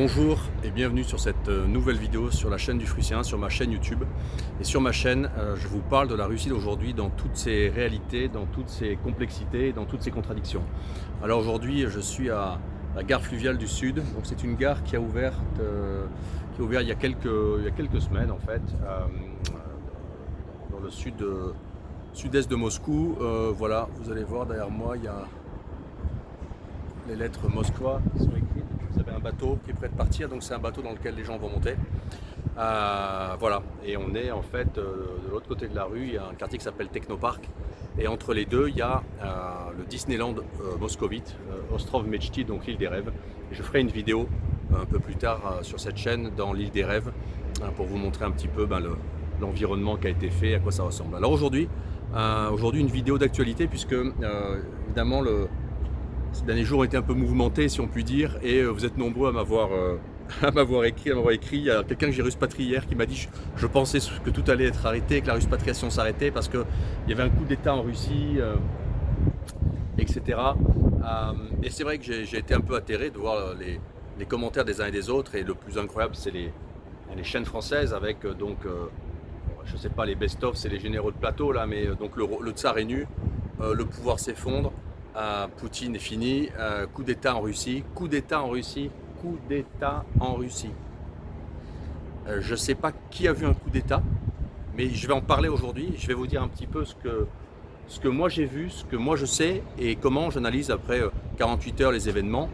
Bonjour et bienvenue sur cette nouvelle vidéo sur la chaîne du Fruitien, sur ma chaîne YouTube. Et sur ma chaîne, je vous parle de la Russie d'aujourd'hui dans toutes ses réalités, dans toutes ses complexités, dans toutes ses contradictions. Alors aujourd'hui, je suis à la gare fluviale du Sud. Donc c'est une gare qui a ouvert il y a quelques semaines en fait, dans le sud-est de Moscou. Voilà, vous allez voir derrière moi, il y a les lettres Moskva qui sont écrites. Vous avez un bateau qui est prêt de partir, donc c'est un bateau dans lequel les gens vont monter. Voilà, et on est en fait de l'autre côté de la rue, il y a un quartier qui s'appelle Technopark, et entre les deux, il y a le Disneyland moscovite, Ostrov Mechty, donc l'île des rêves. Et je ferai une vidéo un peu plus tard sur cette chaîne dans l'île des rêves pour vous montrer un petit peu l'environnement qui a été fait, à quoi ça ressemble. Alors aujourd'hui, une vidéo d'actualité puisque évidemment ces derniers jours ont été un peu mouvementés, si on peut dire, et vous êtes nombreux à m'avoir écrit. Il y a quelqu'un que j'ai ruspatrié hier qui m'a dit je pensais que tout allait être arrêté, que la ruspatriation s'arrêtait parce qu'il y avait un coup d'État en Russie, etc. Et c'est vrai que j'ai été un peu atterré de voir les commentaires des uns et des autres, et le plus incroyable, c'est les chaînes françaises avec je sais pas, les best-of, c'est les généraux de plateau là, mais donc le tsar est nu, le pouvoir s'effondre. Poutine est fini, coup d'État en Russie, coup d'État en Russie, coup d'État en Russie. Je ne sais pas qui a vu un coup d'État, mais je vais en parler aujourd'hui. Je vais vous dire un petit peu ce que moi j'ai vu, ce que moi je sais et comment j'analyse après 48 heures les événements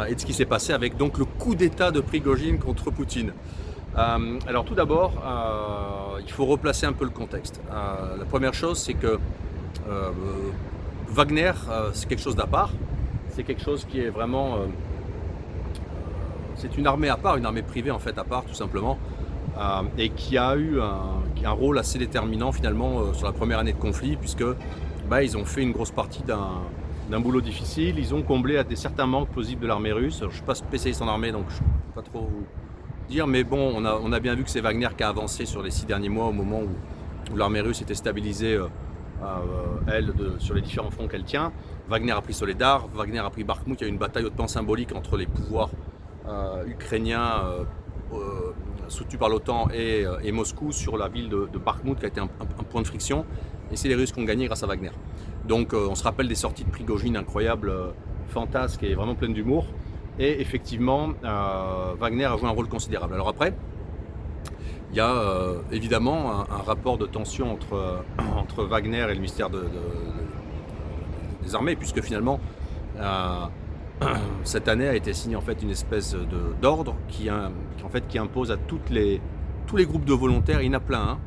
et de ce qui s'est passé avec donc le coup d'État de Prigojine contre Poutine. Alors tout d'abord, il faut replacer un peu le contexte. La première chose, c'est que Wagner, c'est quelque chose d'à part, c'est quelque chose qui est vraiment, c'est une armée à part, une armée privée en fait à part tout simplement, et qui a eu un rôle assez déterminant finalement sur la première année de conflit, puisque ils ont fait une grosse partie d'un boulot difficile, ils ont comblé à certains manques plausibles de l'armée russe. Alors, je ne suis pas spécialiste en armée donc je ne peux pas trop vous dire, mais bon, on a bien vu que c'est Wagner qui a avancé sur les 6 derniers mois au moment où l'armée russe était stabilisée. Sur les différents fronts qu'elle tient. Wagner a pris Soledar, Wagner a pris Bakhmout. Il y a eu une bataille hautement symbolique entre les pouvoirs ukrainiens soutenus par l'OTAN et Moscou sur la ville de Bakhmout, qui a été un point de friction, et c'est les Russes qui ont gagné grâce à Wagner. Donc on se rappelle des sorties de Prigojine incroyables, fantasques et vraiment pleines d'humour, et effectivement Wagner a joué un rôle considérable. Alors après, il y a évidemment un rapport de tension entre Wagner et le ministère des Armées, puisque finalement, cette année a été signée en fait une espèce d'ordre qui impose à tous les groupes de volontaires. Il y en a plein, hein.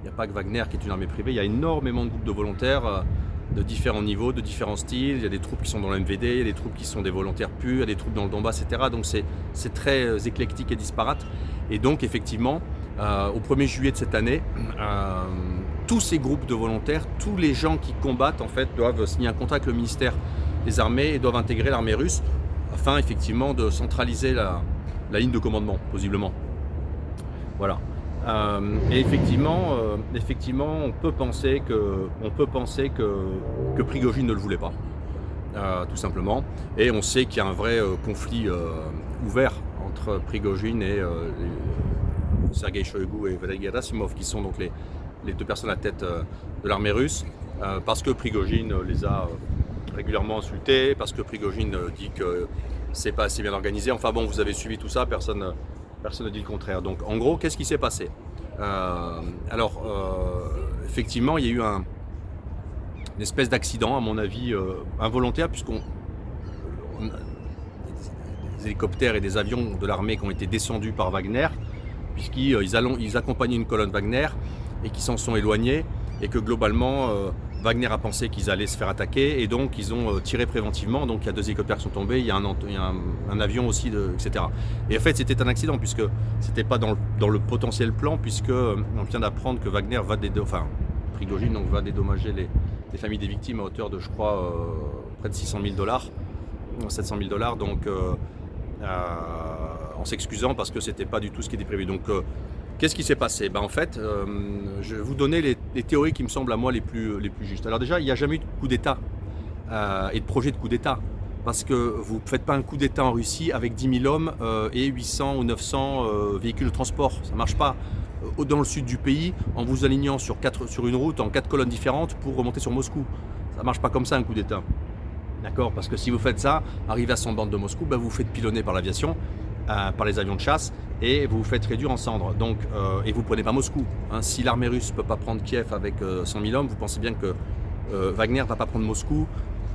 Il n'y a pas que Wagner qui est une armée privée, il y a énormément de groupes de volontaires de différents niveaux, de différents styles. Il y a des troupes qui sont dans le MVD, il y a des troupes qui sont des volontaires purs, il y a des troupes dans le Donbass, etc. Donc c'est très éclectique et disparate. Et donc effectivement, au 1er juillet de cette année, tous ces groupes de volontaires, tous les gens qui combattent en fait doivent signer un contrat avec le ministère des Armées et doivent intégrer l'armée russe afin effectivement de centraliser la ligne de commandement, possiblement. Voilà. Et effectivement, on peut penser que Prigojine ne le voulait pas, tout simplement. Et on sait qu'il y a un vrai conflit ouvert entre Prigojine et Sergei Shoigu et Valery Gerasimov, qui sont donc les deux personnes à la tête de l'armée russe, parce que Prigojine les a régulièrement insultés, parce que Prigojine dit que c'est pas assez bien organisé. Enfin bon, vous avez suivi tout ça, personne ne dit le contraire. Donc en gros, qu'est-ce qui s'est passé? Effectivement, il y a eu une espèce d'accident, à mon avis, involontaire, puisqu'on des hélicoptères et des avions de l'armée qui ont été descendus par Wagner, puisqu'ils accompagnaient une colonne Wagner et qui s'en sont éloignés, et que globalement Wagner a pensé qu'ils allaient se faire attaquer, et donc ils ont tiré préventivement. Donc il y a 2 hélicoptères qui sont tombés, il y a un avion aussi, etc. Et en fait c'était un accident, puisque c'était pas dans le potentiel plan, puisque on vient d'apprendre que Wagner Prigojine va dédommager les familles des victimes à hauteur de, je crois, près de $600 000, 700 000, donc en s'excusant parce que c'était pas du tout ce qui était prévu. Donc qu'est-ce qui s'est passé? En fait, je vais vous donner les théories qui me semblent à moi les plus justes. Alors déjà, il n'y a jamais eu de coup d'État et de projet de coup d'État parce que vous ne faites pas un coup d'État en Russie avec 10 000 hommes et 800 ou 900 véhicules de transport. Ça ne marche pas. Dans le sud du pays, en vous alignant sur une route en 4 colonnes différentes pour remonter sur Moscou. Ça ne marche pas comme ça un coup d'État. D'accord? Parce que si vous faites ça, arrivé à 100 bornes de Moscou, vous vous faites pilonner par l'aviation, par les avions de chasse, et vous vous faites réduire en cendres. Donc, et vous ne prenez pas Moscou. Hein. Si l'armée russe ne peut pas prendre Kiev avec 100 000 hommes, vous pensez bien que Wagner ne va pas prendre Moscou,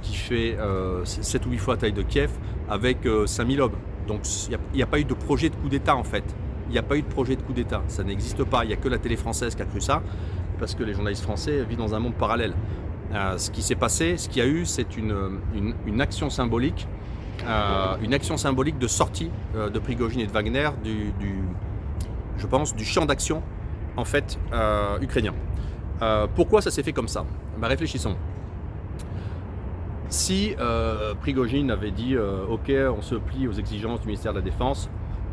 qui fait 7 ou 8 fois la taille de Kiev, avec 5 000 hommes. Donc il n'y a pas eu de projet de coup d'État en fait. Il n'y a pas eu de projet de coup d'État. Ça n'existe pas. Il n'y a que la télé française qui a cru ça, parce que les journalistes français vivent dans un monde parallèle. Ce qui s'est passé, ce qu'il y a eu, c'est une action symbolique, de sortie de Prigojine et de Wagner je pense, du champ d'action en fait ukrainien. Pourquoi ça s'est fait comme ça? Réfléchissons. Si Prigojine avait dit ok, on se plie aux exigences du ministère de la Défense,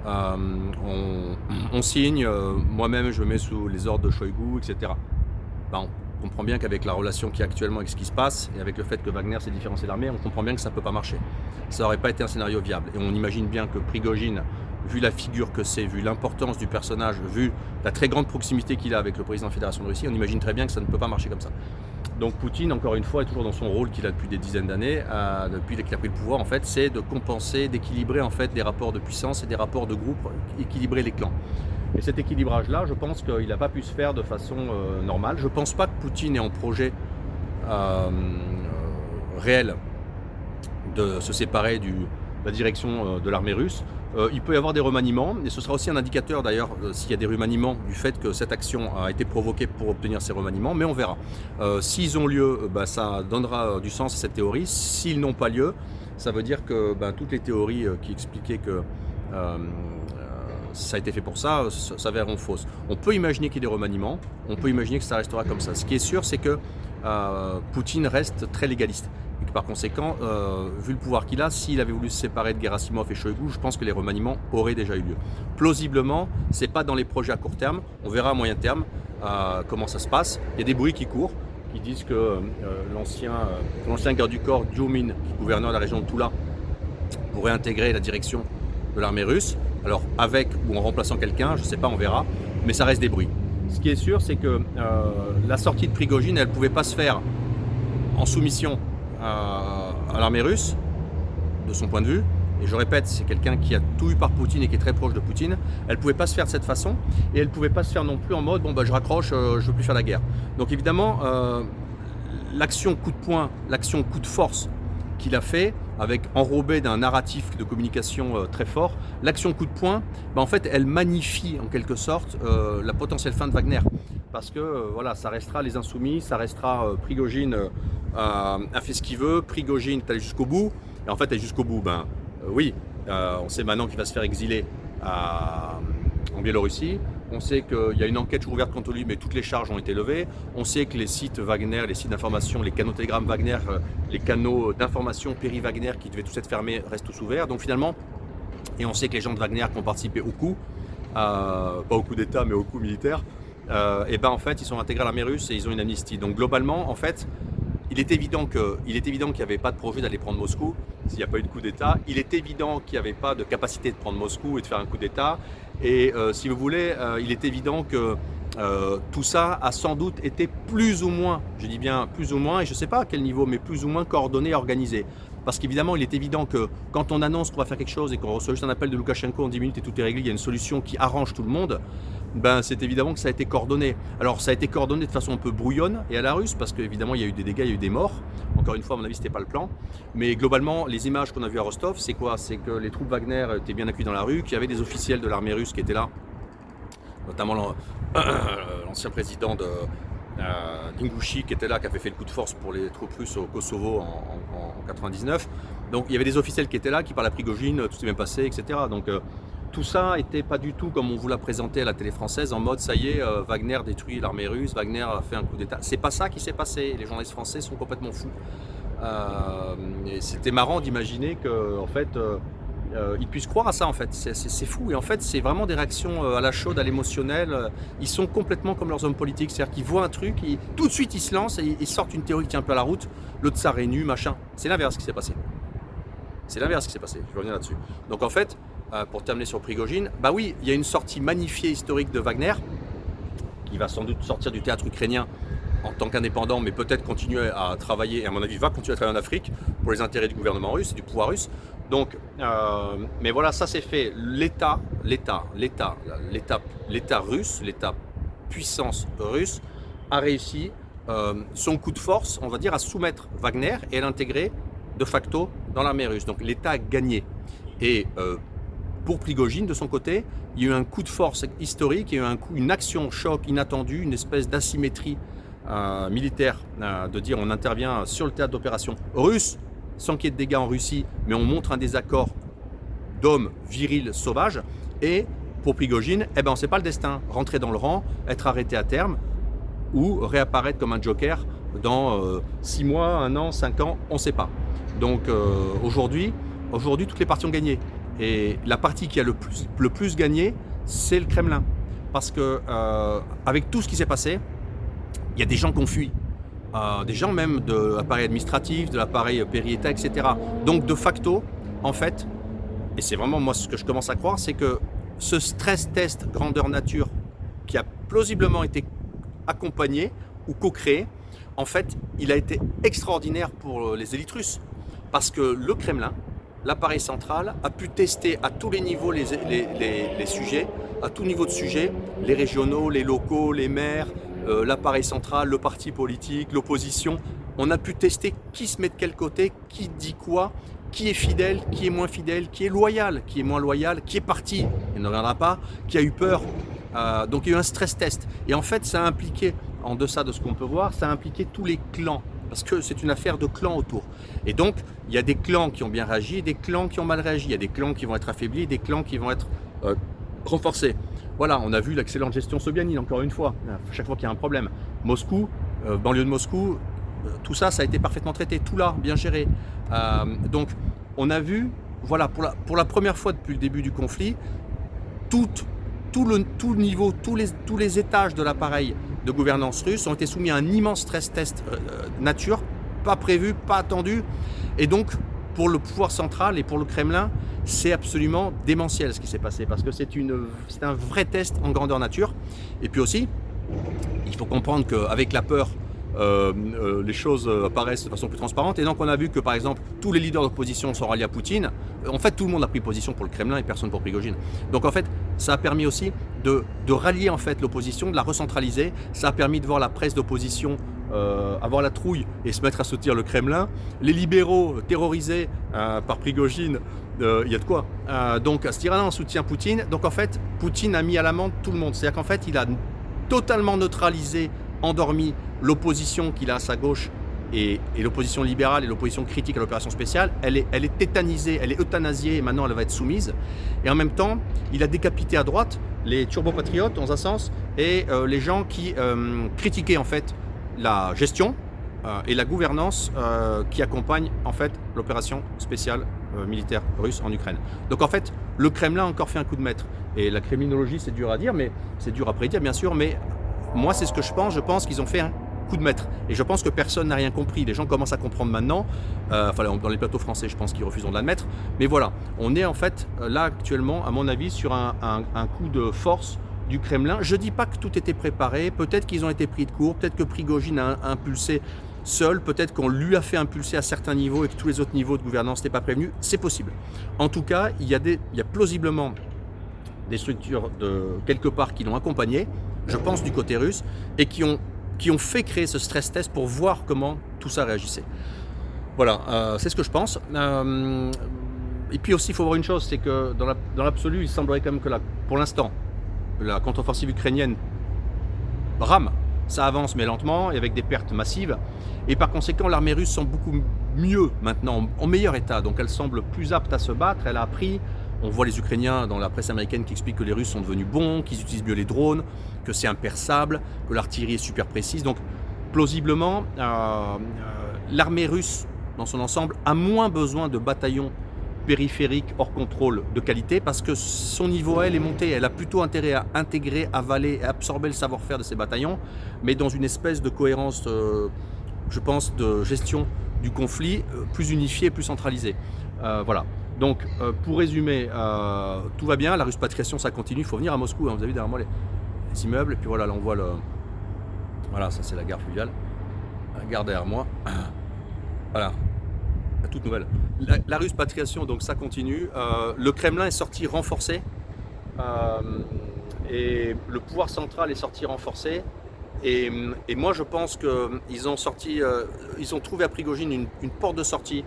on signe, moi-même je me mets sous les ordres de Shoigu, etc. On comprend bien qu'avec la relation qu'il y a actuellement avec ce qui se passe et avec le fait que Wagner s'est différencié de l'armée, on comprend bien que ça ne peut pas marcher. Ça n'aurait pas été un scénario viable. Et on imagine bien que Prigojine, vu la figure que c'est, vu l'importance du personnage, vu la très grande proximité qu'il a avec le président de la Fédération de Russie, on imagine très bien que ça ne peut pas marcher comme ça. Donc Poutine, encore une fois, est toujours dans son rôle qu'il a depuis des dizaines d'années, depuis qu'il a pris le pouvoir, en fait, c'est de compenser, d'équilibrer en fait des rapports de puissance et des rapports de groupe, équilibrer les clans. Et cet équilibrage-là, je pense qu'il n'a pas pu se faire de façon normale. Je ne pense pas que Poutine ait en projet réel de se séparer de la direction de l'armée russe. Il peut y avoir des remaniements, et ce sera aussi un indicateur d'ailleurs s'il y a des remaniements du fait que cette action a été provoquée pour obtenir ces remaniements, mais on verra. S'ils ont lieu, ça donnera du sens à cette théorie. S'ils n'ont pas lieu, ça veut dire que toutes les théories qui expliquaient que ça a été fait pour ça s'avèreront fausses. On peut imaginer qu'il y ait des remaniements, on peut imaginer que ça restera comme ça. Ce qui est sûr, c'est que Poutine reste très légaliste. Et que par conséquent, vu le pouvoir qu'il a, s'il avait voulu se séparer de Gerasimov et Shoigu, je pense que les remaniements auraient déjà eu lieu. Plausiblement, ce n'est pas dans les projets à court terme, on verra à moyen terme comment ça se passe. Il y a des bruits qui courent, qui disent que l'ancien garde du corps, Diomin, qui est gouverneur de la région de Toula, pourrait intégrer la direction de l'armée russe. Alors avec ou en remplaçant quelqu'un, je ne sais pas, on verra, mais ça reste des bruits. Ce qui est sûr, c'est que la sortie de Prigojine, elle ne pouvait pas se faire en soumission à l'armée russe, de son point de vue. Et je répète, c'est quelqu'un qui a tout eu par Poutine et qui est très proche de Poutine. Elle ne pouvait pas se faire de cette façon, et elle ne pouvait pas se faire non plus en mode je raccroche, je ne veux plus faire la guerre. Donc évidemment, l'action coup de poing, l'action coup de force qu'il a fait, avec enrobé d'un narratif de communication très fort, l'action coup de poing, en fait, elle magnifie en quelque sorte la potentielle fin de Wagner. Parce que ça restera les insoumis, ça restera Prigojine a fait ce qu'il veut, Prigojine est allé jusqu'au bout, et en fait, elle est jusqu'au bout. Oui, on sait maintenant qu'il va se faire exiler en Biélorussie. On sait qu'il y a une enquête toujours ouverte contre lui, mais toutes les charges ont été levées. On sait que les sites Wagner, les sites d'information, les canaux Telegram Wagner, les canaux d'information péri-Wagner qui devaient tous être fermés restent tous ouverts. Donc finalement, et on sait que les gens de Wagner qui ont participé au coup, pas au coup d'État, mais au coup militaire, en fait, ils sont intégrés à l'armée russe et ils ont une amnistie. Donc globalement, en fait, il est évident qu'il n'y avait pas de projet d'aller prendre Moscou s'il n'y a pas eu de coup d'État. Il est évident qu'il n'y avait pas de capacité de prendre Moscou et de faire un coup d'État. Et si vous voulez, il est évident que tout ça a sans doute été plus ou moins, je dis bien plus ou moins, et je ne sais pas à quel niveau, mais plus ou moins coordonné et organisé. Parce qu'évidemment, il est évident que quand on annonce qu'on va faire quelque chose et qu'on reçoit juste un appel de Loukachenko en 10 minutes et tout est réglé, il y a une solution qui arrange tout le monde, c'est évidemment que ça a été coordonné. Alors ça a été coordonné de façon un peu brouillonne et à la russe, parce qu'évidemment il y a eu des dégâts, il y a eu des morts. Encore une fois, à mon avis, ce n'était pas le plan. Mais globalement, les images qu'on a vues à Rostov, c'est quoi? C'est que les troupes Wagner étaient bien accueillies dans la rue, qu'il y avait des officiels de l'armée russe qui étaient là, notamment l'ancien président d'Ingouchi qui était là, qui avait fait le coup de force pour les troupes russes au Kosovo en 99. Donc il y avait des officiels qui étaient là, qui parlaient à Prigojine, tout s'est bien passé, etc. Donc tout ça n'était pas du tout comme on vous l'a présenté à la télé française, en mode ça y est, Wagner détruit l'armée russe, Wagner a fait un coup d'État. C'est pas ça qui s'est passé, les journalistes français sont complètement fous. Et c'était marrant d'imaginer qu'en fait, ils puissent croire à ça en fait, c'est fou. Et en fait, c'est vraiment des réactions à la chaude, à l'émotionnel. Ils sont complètement comme leurs hommes politiques, c'est-à-dire qu'ils voient un truc, tout de suite ils se lancent et ils sortent une théorie qui tient un peu à la route, le tsar est nu, machin. C'est l'inverse qui s'est passé. C'est l'inverse qui s'est passé, je vais revenir là-dessus. Donc en fait, pour terminer sur Prigojine, bah oui, il y a une sortie magnifiée historique de Wagner, qui va sans doute sortir du théâtre ukrainien en tant qu'indépendant, mais peut-être continuer à travailler, et à mon avis va continuer à travailler en Afrique pour les intérêts du gouvernement russe et du pouvoir russe. Donc, mais voilà, ça c'est fait. L'État russe, l'État puissance russe a réussi son coup de force, on va dire, à soumettre Wagner et à l'intégrer de facto dans l'armée russe. Donc l'État a gagné. Et pour Prigojine, de son côté, il y a eu un coup de force historique, il y a eu une action choc inattendue, une espèce d'asymétrie militaire, de dire on intervient sur le théâtre d'opération russe, sans qu'il y ait de dégâts en Russie, mais on montre un désaccord d'hommes virils sauvages. Et pour Prigojine, eh ben, on ne sait pas le destin. Rentrer dans le rang, être arrêté à terme, ou réapparaître comme un joker dans 6 mois, 1 an, 5 ans, on ne sait pas. Donc aujourd'hui, toutes les parties ont gagné. Et la partie qui a le plus gagné, c'est le Kremlin. Parce que avec tout ce qui s'est passé, il y a des gens qui ont fui. Des gens même de l'appareil administratif, de l'appareil péri-État, etc. Donc de facto, en fait, et c'est vraiment moi ce que je commence à croire, c'est que ce stress test grandeur nature qui a plausiblement été accompagné ou co-créé, en fait, il a été extraordinaire pour les élites russes. Parce que le Kremlin, l'appareil central, a pu tester à tous les niveaux les sujets, à tout niveau de sujets, les régionaux, les locaux, les maires, l'appareil central, le parti politique, l'opposition. On a pu tester qui se met de quel côté, qui dit quoi, qui est fidèle, qui est moins fidèle, qui est loyal, qui est moins loyal, qui est parti, il ne reviendra pas, qui a eu peur. Donc il y a eu un stress test. Et en fait, ça a impliqué, en deçà de ce qu'on peut voir, ça a impliqué tous les clans. Parce que c'est une affaire de clans autour. Et donc, il y a des clans qui ont bien réagi et des clans qui ont mal réagi. Il y a des clans qui vont être affaiblis et des clans qui vont être renforcés. Voilà, on a vu l'excellente gestion Sobyanin, encore une fois, chaque fois qu'il y a un problème. Moscou, banlieue de Moscou, tout ça, ça a été parfaitement traité, tout là, bien géré. Donc, on a vu, voilà, pour la première fois depuis le début du conflit, tout le niveau, tous les étages de l'appareil de gouvernance russe ont été soumis à un immense stress test nature, pas prévu, pas attendu. Et donc, pour le pouvoir central et pour le Kremlin, c'est absolument démentiel ce qui s'est passé, parce que c'est un vrai test en grandeur nature. Et puis aussi, il faut comprendre qu'avec la peur, les choses apparaissent de façon plus transparente. Et donc on a vu que par exemple tous les leaders d'opposition sont ralliés à Poutine. En fait tout le monde a pris position pour le Kremlin et personne pour Prigojine. Donc en fait ça a permis aussi de rallier en fait l'opposition, de la recentraliser. Ça a permis de voir la presse d'opposition avoir la trouille et se mettre à soutenir le Kremlin. Les libéraux terrorisés par Prigojine, il y a de quoi. Donc à ce tir-là on soutient Poutine. Donc en fait Poutine a mis à l'amende tout le monde. C'est-à-dire qu'en fait il a totalement neutralisé, endormi l'opposition qu'il a à sa gauche et l'opposition libérale et l'opposition critique à l'opération spéciale. Elle est tétanisée, elle est euthanasiée et maintenant elle va être soumise. Et en même temps, il a décapité à droite les turbopatriotes dans un sens et les gens qui critiquaient en fait la gestion et la gouvernance qui accompagne en fait l'opération spéciale militaire russe en Ukraine. Donc en fait, le Kremlin a encore fait un coup de maître. Et la criminologie, c'est dur à dire, mais c'est dur à prédire bien sûr, mais moi c'est ce que je pense qu'ils ont fait un coup de maître. Et je pense que personne n'a rien compris. Les gens commencent à comprendre maintenant. Enfin, dans les plateaux français, je pense qu'ils refuseront de l'admettre. Mais voilà, on est en fait là actuellement, à mon avis, sur un coup de force du Kremlin. Je ne dis pas que tout était préparé. Peut-être qu'ils ont été pris de court. Peut-être que Prigojine a impulsé seul. Peut-être qu'on lui a fait impulser à certains niveaux et que tous les autres niveaux de gouvernance n'étaient pas prévenus. C'est possible. En tout cas, il y a plausiblement des structures de quelque part qui l'ont accompagné, je pense du côté russe, et qui ont fait créer ce stress test pour voir comment tout ça réagissait. Voilà, c'est ce que je pense. Et puis aussi, il faut voir une chose, c'est que dans l'absolu, il semblerait quand même que pour l'instant, la contre-offensive ukrainienne rame. Ça avance mais lentement et avec des pertes massives. Et par conséquent, l'armée russe semble beaucoup mieux maintenant, en meilleur état. Donc elle semble plus apte à se battre. Elle a appris. On voit les Ukrainiens dans la presse américaine qui expliquent que les Russes sont devenus bons, qu'ils utilisent mieux les drones, que c'est imperçable, que l'artillerie est super précise. Donc, plausiblement, l'armée russe, dans son ensemble, a moins besoin de bataillons périphériques hors contrôle de qualité parce que son niveau, elle, est monté. Elle a plutôt intérêt à intégrer, avaler et absorber le savoir-faire de ces bataillons, mais dans une espèce de cohérence, je pense, de gestion du conflit plus unifiée, plus centralisée. Voilà. Donc, pour résumer, tout va bien, la ruspatriation, ça continue, il faut venir à Moscou, hein. Vous avez vu derrière moi les immeubles, et puis voilà, là on voit voilà, ça c'est la gare fluviale, la gare derrière moi, voilà, la toute nouvelle. La ruspatriation, donc ça continue, le Kremlin est sorti renforcé, et le pouvoir central est sorti renforcé, et moi je pense qu'ils ont sorti, ils ont trouvé à Prigojine une porte de sortie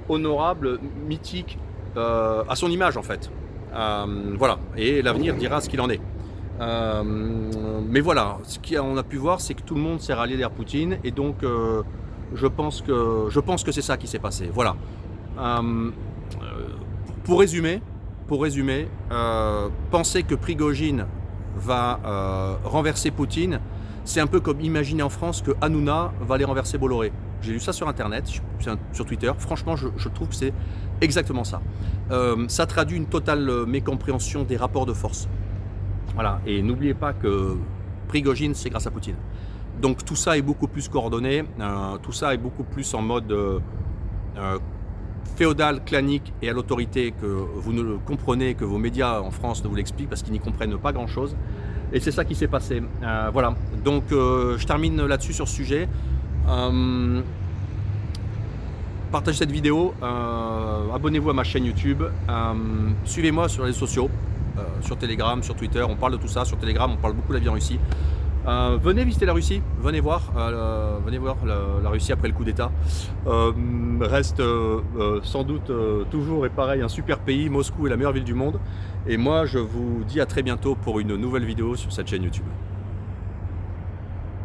honorable, mythique, à son image en fait. Voilà, et l'avenir dira ce qu'il en est. Mais voilà, ce qu'on a pu voir, c'est que tout le monde s'est rallié derrière Poutine, et donc je pense que c'est ça qui s'est passé. Voilà. Pour résumer, penser que Prigojine va renverser Poutine, c'est un peu comme imaginer en France que Hanouna va aller renverser Bolloré. J'ai lu ça sur internet, sur Twitter. Franchement, je trouve que c'est exactement ça. Ça traduit une totale mécompréhension des rapports de force. Voilà. Et n'oubliez pas que Prigojine, c'est grâce à Poutine. Donc tout ça est beaucoup plus coordonné, tout ça est beaucoup plus en mode féodal, clanique et à l'autorité, que vous ne le comprenez, que vos médias en France ne vous l'expliquent parce qu'ils n'y comprennent pas grand-chose. Et c'est ça qui s'est passé. Voilà. Donc je termine là-dessus sur ce sujet. Partagez cette vidéo, abonnez-vous à ma chaîne YouTube, suivez-moi sur les réseaux sociaux, sur Telegram, sur Twitter, on parle de tout ça. Sur Telegram, on parle beaucoup de la vie en Russie. Venez visiter la Russie, venez voir la Russie après le coup d'État. Reste sans doute toujours et pareil un super pays. Moscou est la meilleure ville du monde. Et moi, je vous dis à très bientôt pour une nouvelle vidéo sur cette chaîne YouTube.